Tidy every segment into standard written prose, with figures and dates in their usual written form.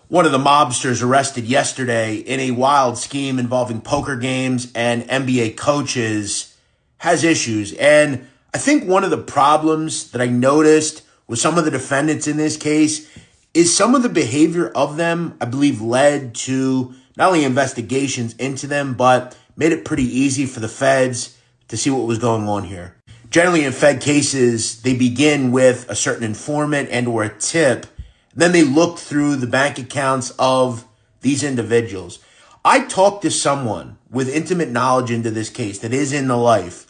One of the mobsters arrested yesterday in a wild scheme involving poker games and NBA coaches has issues. And I think one of the problems that I noticed with some of the defendants in this case is some of the behavior of them, I believe, led to not only investigations into them, but made it pretty easy for the feds to see what was going on here. Generally in Fed cases, they begin with a certain informant and or a tip. Then they look through the bank accounts of these individuals. I talked to someone with intimate knowledge into this case that is in the life.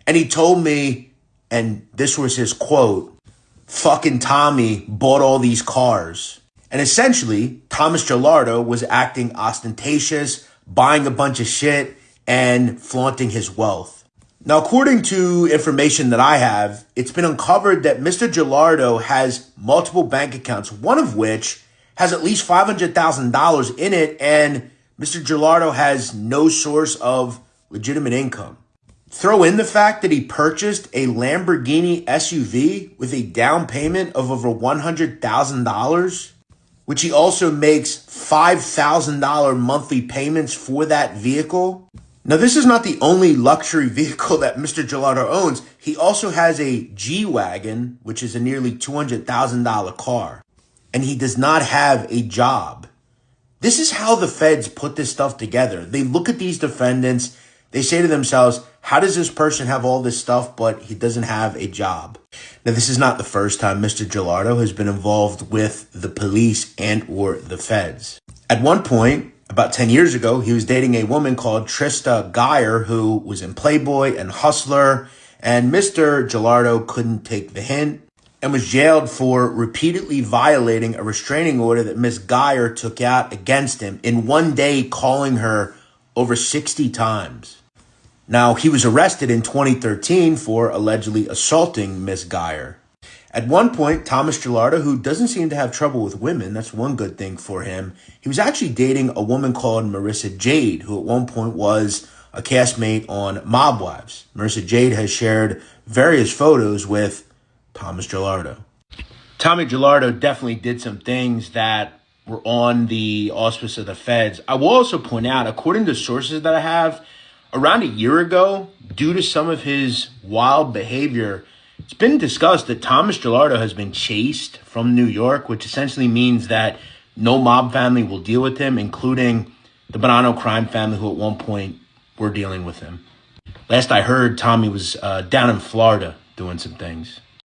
And he told me, and this was his quote, "Fucking Tommy bought all these cars." And essentially, Thomas Gilardo was acting ostentatious, buying a bunch of shit, and flaunting his wealth. Now, according to information that I have, it's been uncovered that Mr. Gilardo has multiple bank accounts, one of which has at least $500,000 in it, and Mr. Gilardo has no source of legitimate income. Throw in the fact that he purchased a Lamborghini SUV with a down payment of over $100,000, which he also makes $5,000 monthly payments for that vehicle. Now, this is not the only luxury vehicle that Mr. Gilardo owns. He also has a G-Wagon, which is a nearly $200,000 car, and he does not have a job. This is how the feds put this stuff together. They look at these defendants, they say to themselves, how does this person have all this stuff, but he doesn't have a job? Now, this is not the first time Mr. Gilardo has been involved with the police and or the feds. At one point, about 10 years ago, he was dating a woman called Trista Geyer, who was in Playboy and Hustler, and Mr. Gilardo couldn't take the hint and was jailed for repeatedly violating a restraining order that Ms. Geyer took out against him in one day, calling her over 60 times. Now, he was arrested in 2013 for allegedly assaulting Ms. Geyer. At one point, Thomas Gilardo, who doesn't seem to have trouble with women, that's one good thing for him, he was actually dating a woman called Marissa Jade, who at one point was a castmate on Mob Wives. Marissa Jade has shared various photos with Thomas Gilardo. Tommy Gilardo definitely did some things that were on the auspice of the feds. I will also point out, according to sources that I have, around a year ago, due to some of his wild behavior, it's been discussed that Thomas Gilardo has been chased from New York, which essentially means that no mob family will deal with him, including the Bonanno crime family, who at one point were dealing with him. Last I heard, Tommy was down in Florida doing some things.